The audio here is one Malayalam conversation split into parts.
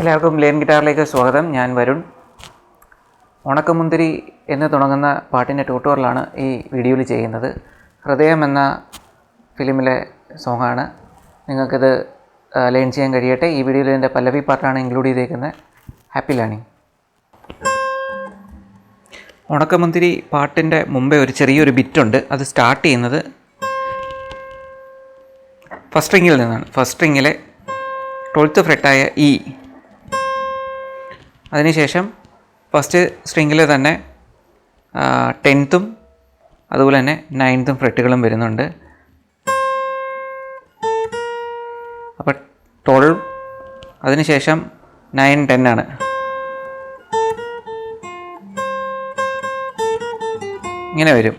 എല്ലാവർക്കും ലേൺ ഗിറ്റാറിലേക്ക് സ്വാഗതം. ഞാൻ വരുൺ. ഉണക്കമുന്തിരി എന്ന് തുടങ്ങുന്ന പാട്ടിൻ്റെ ട്യൂട്ടോറിയലാണ് ഈ വീഡിയോയിൽ ചെയ്യുന്നത്. ഹൃദയം എന്ന ഫിലിമിലെ സോങ്ങാണ്. നിങ്ങൾക്കിത് ലേൺ ചെയ്യാൻ കഴിയട്ടെ. ഈ വീഡിയോയിൽ എൻ്റെ പല്ലവി പാട്ടാണ് ഇൻക്ലൂഡ് ചെയ്തേക്കുന്നത്. Happy learning. ഉണക്കമുന്തിരി പാട്ടിൻ്റെ മുമ്പേ ഒരു ചെറിയൊരു ബിറ്റുണ്ട്. അത് സ്റ്റാർട്ട് ചെയ്യുന്നത് ഫസ്റ്റ് സ്ട്രിങ്ങിൽ നിന്നാണ്. ഫസ്റ്റ് സ്ട്രിങ്ങിലെ 12th ഫ്രെറ്റായ ഇ, അതിനുശേഷം ഫസ്റ്റ് സ്ട്രിങ്ങിൽ തന്നെ 10th അതുപോലെ തന്നെ 9th ഫ്രെറ്റുകളും വരുന്നുണ്ട്. അപ്പോൾ 12, അതിനുശേഷം 9, 10 ആണ്. ഇങ്ങനെ വരും.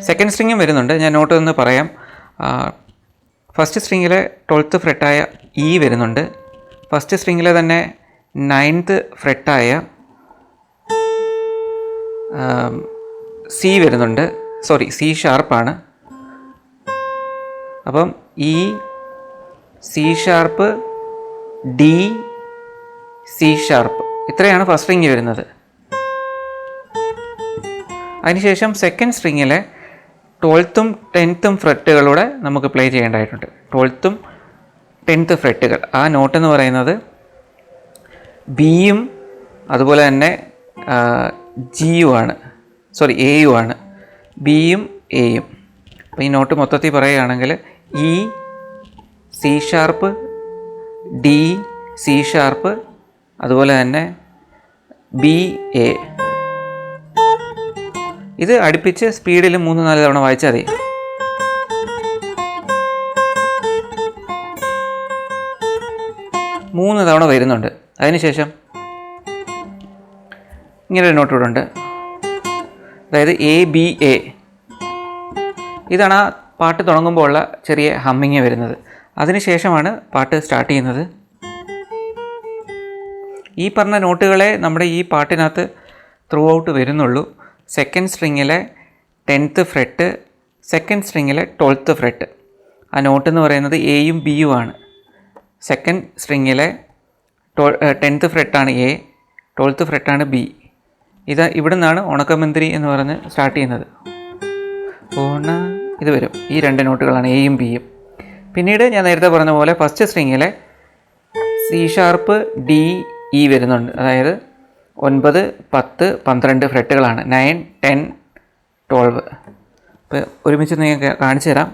സെക്കൻഡ് സ്ട്രിങ്ങും വരുന്നുണ്ട്. ഞാൻ നോട്ട് ഒന്ന് പറയാം. ഫസ്റ്റ് സ്ട്രിങ്ങിലെ 12th ഫ്രെറ്റായ ഇ വരുന്നുണ്ട്. ഫസ്റ്റ് സ്ട്രിങ്ങിലെ തന്നെ 9th ഫ്രെറ്റായ സി വരുന്നുണ്ട്. സോറി, സി ഷാർപ്പാണ്. അപ്പം E, C sharp, D, C sharp, ഇത്രയാണ് ഫസ്റ്റ് സ്ട്രിങ് വരുന്നത്. അതിനുശേഷം സെക്കൻഡ് സ്ട്രിങ്ങിലെ 12th 10th ഫ്രെറ്റുകളൂടെ നമുക്ക് പ്ലേ ചെയ്യേണ്ടതായിട്ടുണ്ട്. 12th 10th ഫ്രെറ്റുകൾ. ആ നോട്ട് എന്ന് പറയുന്നത് ബിയും അതുപോലെ തന്നെ ജിയും ആണ്. സോറി, എയും ആണ്. ബിയും എയും. അപ്പോൾ ഈ നോട്ട് മൊത്തത്തിൽ പറയുകയാണെങ്കിൽ E, C sharp, D, C sharp, അതുപോലെ തന്നെ ബി, എ. ഇത് അടുപ്പിച്ച് സ്പീഡിൽ 3-4 തവണ വായിച്ചാൽ മതി. മൂന്ന് തവണ വരുന്നുണ്ട്. അതിനുശേഷം ഇങ്ങനൊരു നോട്ട് ഇവിടെ ഉണ്ട്. അതായത് എ, ബി, എ. ഇതാണ് ആ പാട്ട് തുടങ്ങുമ്പോൾ ഉള്ള ചെറിയ ഹമ്മിങ് വരുന്നത്. അതിനുശേഷമാണ് പാട്ട് സ്റ്റാർട്ട് ചെയ്യുന്നത്. ഈ പറഞ്ഞ നോട്ടുകളെ നമ്മുടെ ഈ പാട്ടിനകത്ത് ത്രൂ ഔട്ട് വരുന്നുള്ളൂ. സെക്കൻഡ് സ്ട്രിങ്ങിലെ 10th ഫ്രെറ്റ്, സെക്കൻഡ് സ്ട്രിങ്ങിലെ 12th ഫ്രെറ്റ്. ആ നോട്ട് എന്ന് പറയുന്നത് എയും ബിയും ആണ്. സെക്കൻഡ് സ്ട്രിങ്ങിലെ 10th ഫ്രെറ്റാണ് എ, 12th ഫ്രെറ്റാണ് ബി. ഇവിടെ നിന്നാണ് ഉണക്കമുന്തിരി എന്ന് പറഞ്ഞ് സ്റ്റാർട്ട് ചെയ്യുന്നത്. ഇത് വരും. ഈ രണ്ട് നോട്ടുകളാണ് എയും ബിയും. പിന്നീട് ഞാൻ നേരത്തെ പറഞ്ഞ പോലെ ഫസ്റ്റ് സ്ട്രിങ്ങിലെ സി ഷാർപ്പ്, ഡി, ഇ വരുന്നുണ്ട്. അതായത് 9, 10, 12 ഫ്രെറ്റുകളാണ്. 9, 10, 12. ഇപ്പോൾ ഒരുമിച്ച് നിങ്ങൾക്ക് കാണിച്ചു തരാം.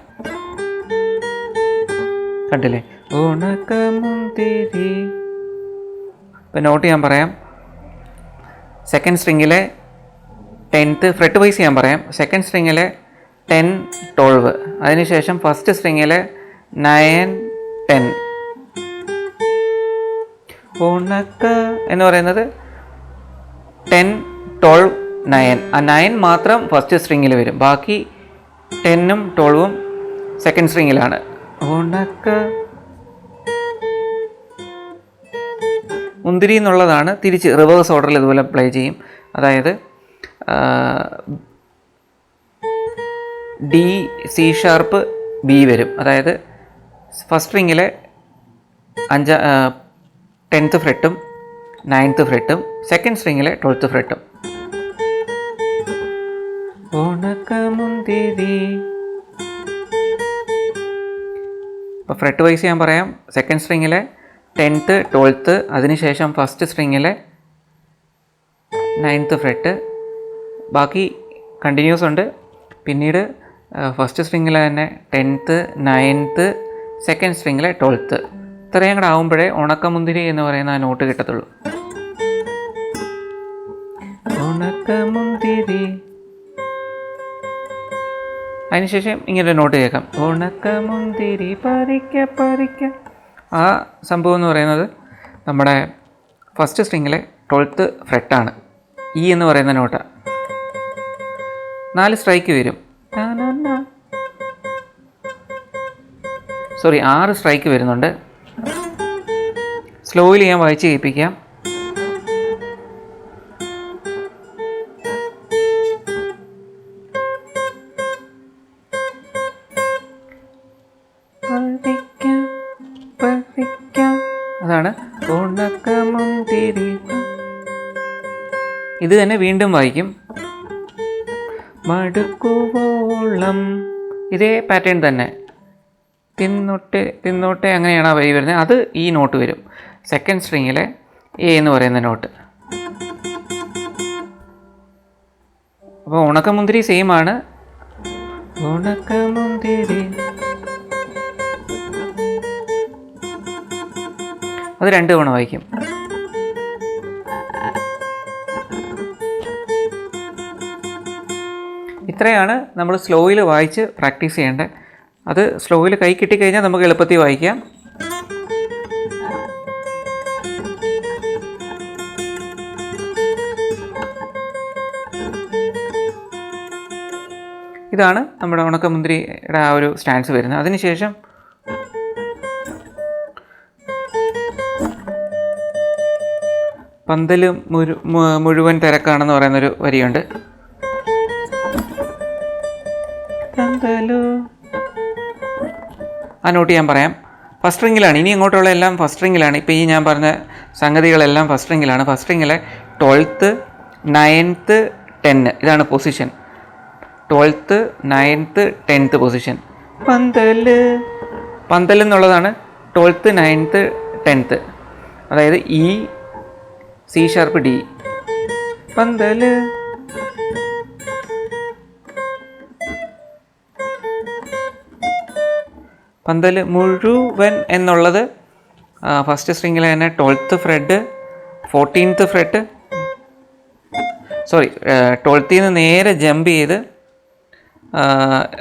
കണ്ടില്ലേ? ഉണക്കമുന്തിരി. ഇപ്പോൾ നോട്ട് ഞാൻ പറയാം. സെക്കൻഡ് സ്ട്രിങ്ങിലെ 10th ഫ്രെറ്റ് വൈസ് ഞാൻ പറയാം. സെക്കൻഡ് സ്ട്രിങ്ങിലെ 10, 12. അതിനുശേഷം ഫസ്റ്റ് സ്ട്രിങ്ങിലെ 9, 10. ഉണക്ക എന്ന് പറയുന്നത് 10, 12, 9. ആ 9 മാത്രം ഫസ്റ്റ് സ്ട്രിങ്ങിൽ വരും. ബാക്കി 10ഉം 12ഉം സെക്കൻഡ് സ്ട്രിങ്ങിലാണ്. ഉണക്ക മുന്തിരി എന്നുള്ളതാണ് തിരിച്ച് റിവേഴ്സ് ഓർഡറിൽ ഇതുപോലെ പ്ലേ ചെയ്യും. അതായത് ഡി, സി ഷാർപ്പ്, ബി വരും. അതായത് ഫസ്റ്റ് സ്ട്രിങ്ങിലെ 10th ഫ്രെറ്റും 9th ഫ്രെറ്റും, സെക്കൻഡ് സ്ട്രിങ്ങിലെ 12th ഫ്രെറ്റും. ഉണക്കമുന്തിരി. ഇപ്പോൾ ഫ്രെറ്റ് വൈസ് ഞാൻ പറയാം. സെക്കൻഡ് സ്ട്രിങ്ങിലെ 10th, 12th, അതിനുശേഷം ഫസ്റ്റ് സ്ട്രിങ്ങിലെ 9th ഫ്രെറ്റ്. ബാക്കി കണ്ടിന്യൂസ് ഉണ്ട്. പിന്നീട് ഫസ്റ്റ് സ്ട്രിങ്ങിലെ തന്നെ 10th, 9th, സെക്കൻഡ് സ്ട്രിങ്ങിലെ 12th. ഇത്രയും കൂടെ ആകുമ്പോഴേ ഉണക്കമുന്തിരി എന്ന് പറയുന്ന ആ നോട്ട് കിട്ടത്തുള്ളൂ. ഉണക്കമുന്തിരി. അതിനുശേഷം ഇങ്ങനെ നോട്ട് കേൾക്കാം. ഉണക്കമുന്തിരി പറിക്ക പറിക്ക. ആ സംഭവം എന്ന് പറയുന്നത് നമ്മുടെ ഫസ്റ്റ് സ്ട്രിങ്ങിലെ 12th ഫ്രെറ്റാണ്. ഇ എന്ന് പറയുന്ന നോട്ട്. 4 സ്ട്രൈക്ക് വരും. സോറി, 6 സ്ട്രൈക്ക് വരുന്നുണ്ട്. സ്ലോയിൽ ഞാൻ വായിച്ച് കേൾപ്പിക്കാം. പറിക്കാം. അതാണ് ഉണക്കമുന്തിരി. ഇത് തന്നെ വീണ്ടും വായിക്കും. മടുക്കുവോളം. ഇതേ പാറ്റേൺ തന്നെ. തിന്നോട്ടെ തിന്നോട്ടെ അങ്ങനെയാണ് ആ വരി വരുന്നത്. അത് ഈ നോട്ട് വരും. സെക്കൻഡ് സ്ട്രിങ്ങിലെ എ എന്ന് പറയുന്ന നോട്ട്. അപ്പോൾ ഉണക്കമുന്തിരി സെയിം ആണ്. ഉണക്കമുന്തിരി അത് 2 തവണ വായിക്കും. ഇത്രയാണ് നമ്മൾ സ്ലോയിൽ വായിച്ച് പ്രാക്ടീസ് ചെയ്യേണ്ടത്. അത് സ്ലോയിൽ കൈ കിട്ടിക്കഴിഞ്ഞാൽ നമുക്ക് എളുപ്പത്തിൽ വായിക്കാം. ഇതാണ് നമ്മുടെ ഉണക്കമുന്തിരിയുടെ ആ ഒരു സ്റ്റാൻസ് വരുന്നത്. അതിനുശേഷം പന്തൽ മുഴുവൻ തിരക്കാണെന്ന് പറയുന്നൊരു വരിയുണ്ട്. ആ നോട്ട് ഞാൻ പറയാം. ഫസ്റ്റ് സ്ട്രിങ്ങിലാണ്. ഇനി ഇങ്ങോട്ടുള്ള എല്ലാം ഫസ്റ്റ് സ്ട്രിങ്ങിലാണ്. ഇപ്പോൾ ഈ ഞാൻ പറഞ്ഞ സംഗതികളെല്ലാം ഫസ്റ്റ് സ്ട്രിങ്ങിലാണ്. ഫസ്റ്റ് സ്ട്രിങ്ങിലെ 12th 9th 10 ഇതാണ് position. 12th 9th 10th position. പന്തൽ എന്നുള്ളതാണ് 12th 9th 10th. അതായത് ഇ സി ഷാർപ്പ് ഡി. പന്തൽ. പന്തൽ മുഴുവൻ എന്നുള്ളത് ഫസ്റ്റ് സ്ട്രിങ്ങിൽ തന്നെ 12th Fred 14th Fred 12th നിന്ന് നേരെ ജമ്പ് ചെയ്ത്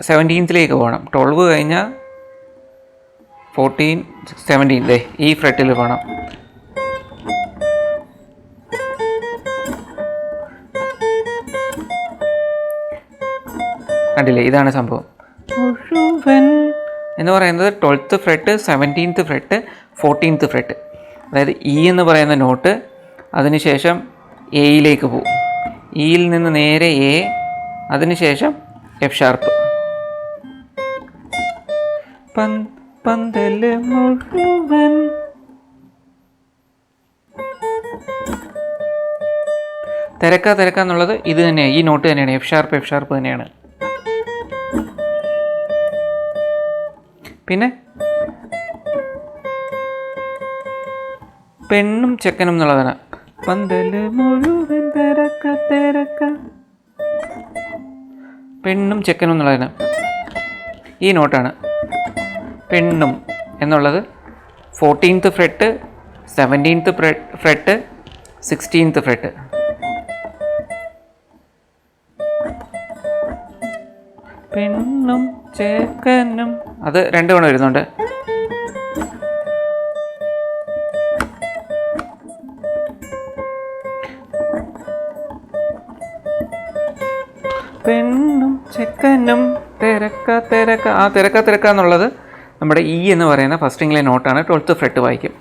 17th പോകണം. 12 കഴിഞ്ഞാൽ 14 17 ഈ ഫ്രെഡിൽ പോകണം. കണ്ടില്ലേ, ഇതാണ് സംഭവം. മുഴുവൻ എന്ന് പറയുന്നത് 12th Fred 17th Fred 14th Fred. അതായത് ഇ എന്ന് പറയുന്ന നോട്ട് അതിനുശേഷം എയിലേക്ക് പോകും. ഇയിൽ നിന്ന് നേരെ എ, അതിനുശേഷം എഫ് ഷാർപ്പ്. പന്തല് മുഴുവൻ. തിരക്ക എന്നുള്ളത് ഇത് തന്നെയാണ്. ഈ നോട്ട് തന്നെയാണ്. എഫ് ഷാർപ്പ് തന്നെയാണ്. പിന്നെ പെണ്ണും ചെക്കനും എന്നുള്ളതാണ്. പന്തല് മുഴുവൻ തിരക്ക. പെണ്ണും ചെക്കനും എന്നുള്ളതാണ് ഈ നോട്ടാണ്. പെണ്ണും എന്നുള്ളത് 14th Fred 17th Fred 16th Fred. പെണ്ണും ചെക്കനും അത് 2 തവണ വരുന്നുണ്ട്. പെണ്ണും ചെക്കനും തിരക്ക. ആ തിരക്ക എന്നുള്ളത് നമ്മുടെ ഇ എന്ന് പറയുന്ന ഫസ്റ്റ് സ്ട്രിങ്ങിലെ നോട്ടാണ്. 12th ഫ്രെഡ് വായിക്കും.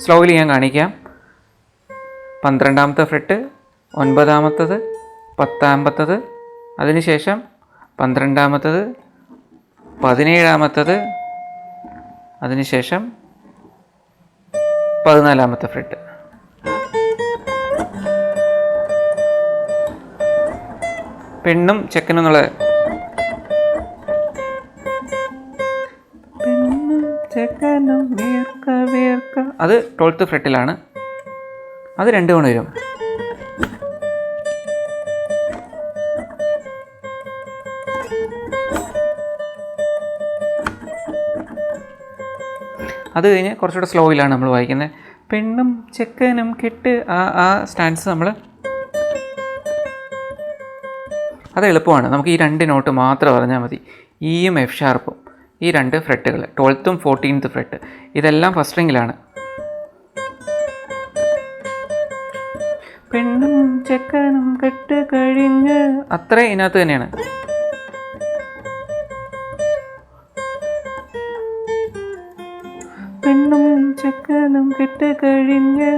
സ്ലോലി ഞാൻ കാണിക്കാം. 12th ഫ്രെഡ് 9th 10th, അതിനുശേഷം 12th 17th, അതിനുശേഷം 14th ഫ്രെഡ്. പെണ്ണും ചെക്കനും എന്നുള്ളത് പെണ്ണും ചെക്കനും വീർക്ക അത് 12th ഫ്രെഡിലാണ്. അത് 2 തവണ വരും. അത് കഴിഞ്ഞ് കുറച്ചുകൂടെ സ്ലോയിലാണ് നമ്മൾ വായിക്കുന്നത്. പെണ്ണും ചെക്കനും കെട്ട് ആ സ്റ്റാൻസ് നമ്മൾ അത് എളുപ്പമാണ്. നമുക്ക് ഈ 2 നോട്ട് മാത്രം പറഞ്ഞാൽ മതി. ഇയും എഫ് ഷാർപ്പും ഈ 2 ഫ്രെഡുകൾ 12th 14th ഫ്രെഡ് ഇതെല്ലാം ഫസ്റ്റ് സ്ട്രിങ്ങിലാണ്. പെണ്ണും ചെക്കനും കെട്ട് കഴിഞ്ഞ് അത്ര ഇതിനകത്ത് തന്നെയാണ്. പെണ്ണും ചെക്കനും കെട്ട് കഴിഞ്ഞ്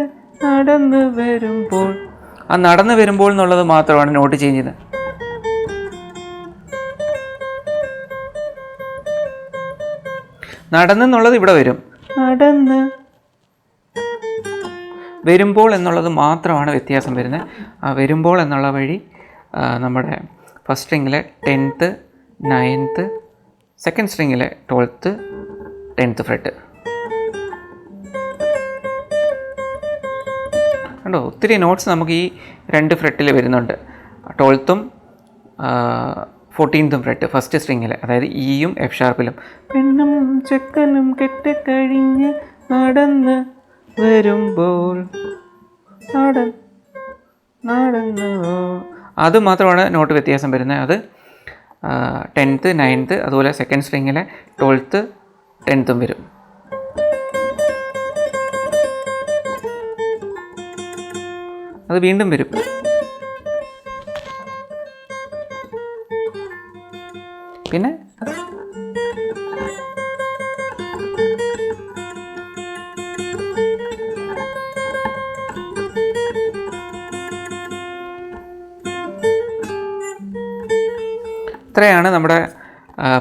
നടന്നു വരുമ്പോൾ ആ നടന്നു വരുമ്പോൾ എന്നുള്ളത് മാത്രമാണ് നോട്ട് ചേഞ്ച് ചെയ്യുന്നത്. നടന്നെന്നുള്ളത് ഇവിടെ വരും. നടന്ന് വരുമ്പോൾ എന്നുള്ളത് മാത്രമാണ് വ്യത്യാസം വരുന്നത്. ആ വരുമ്പോൾ എന്നുള്ള വഴി നമ്മുടെ ഫസ്റ്റ് സ്ട്രിങ്ങിലെ 10th 9th, സെക്കൻഡ് സ്ട്രിങ്ങിലെ 12th 10th ഫ്രെറ്റ്. കണ്ടോ, ഒത്തിരി നോട്ട്സ് നമുക്ക് ഈ 2 ഫ്രെറ്റിൽ വരുന്നുണ്ട്. 12th 14th ഫ്രെറ്റ് ഫസ്റ്റ് സ്ട്രിങ്ങിൽ, അതായത് ഇയും എഫ് ഷാർപ്പിലും. പെണ്ണും ചെക്കനും കെട്ടിക്കഴിഞ്ഞ് നടന്ന് വരുമ്പോൾ നടന്ന് അത് മാത്രമാണ് നോട്ട് വ്യത്യാസം വരുന്നത്. അത് 10th 9th അതുപോലെ സെക്കൻഡ് സ്ട്രിങ്ങിലെ 12th 10th വരും. അത് വീണ്ടും വരും. പിന്നെ ഇത്രയാണ് നമ്മുടെ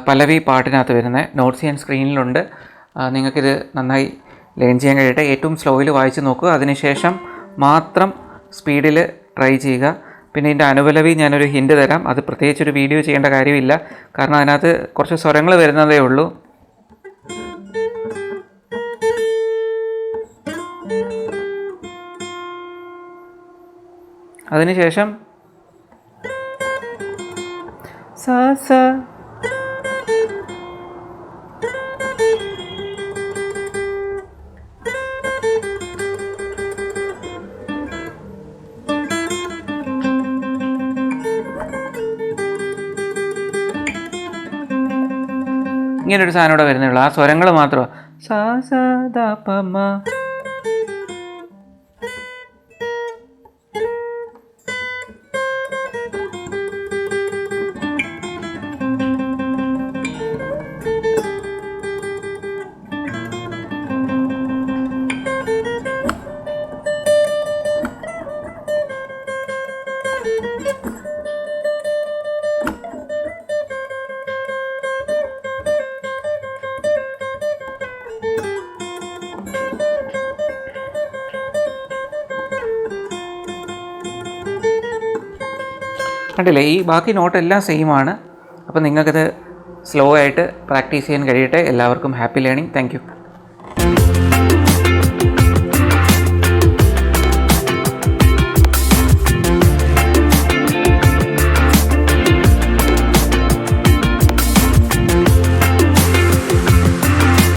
പല്ലവി പാട്ടിനകത്ത് വരുന്നത്. നോട്ട്സ് ഞാൻ സ്ക്രീനിലുണ്ട്. നിങ്ങൾക്കിത് നന്നായി ലേൺ ചെയ്യാൻ കഴിയട്ടെ. ഏറ്റവും സ്ലോയിൽ വായിച്ച് നോക്കുക, അതിനുശേഷം മാത്രം സ്പീഡിൽ ട്രൈ ചെയ്യുക. പിന്നെ ഇതിൻ്റെ അനുപല്ലവി ഞാനൊരു ഹിൻഡ് തരാം. അത് പ്രത്യേകിച്ചൊരു വീഡിയോ ചെയ്യേണ്ട കാര്യമില്ല, കാരണം അതിനകത്ത് കുറച്ച് സ്വരങ്ങൾ വരുന്നതേ ഉള്ളൂ. അതിനുശേഷം സ സ ഇങ്ങനൊരു സാധനം ഇവിടെ വരുന്നുള്ളൂ. ആ സ്വരങ്ങൾ മാത്രമാണ്. സ സ ദ പ മ. കണ്ടില്ലേ, ഈ ബാക്കി നോട്ടെല്ലാം സെയിമാണ്. അപ്പോൾ നിങ്ങൾക്കത് സ്ലോ ആയിട്ട് പ്രാക്ടീസ് ചെയ്യാൻ കഴിയട്ടെ. എല്ലാവർക്കും ഹാപ്പി ലേണിംഗ്. Thank you.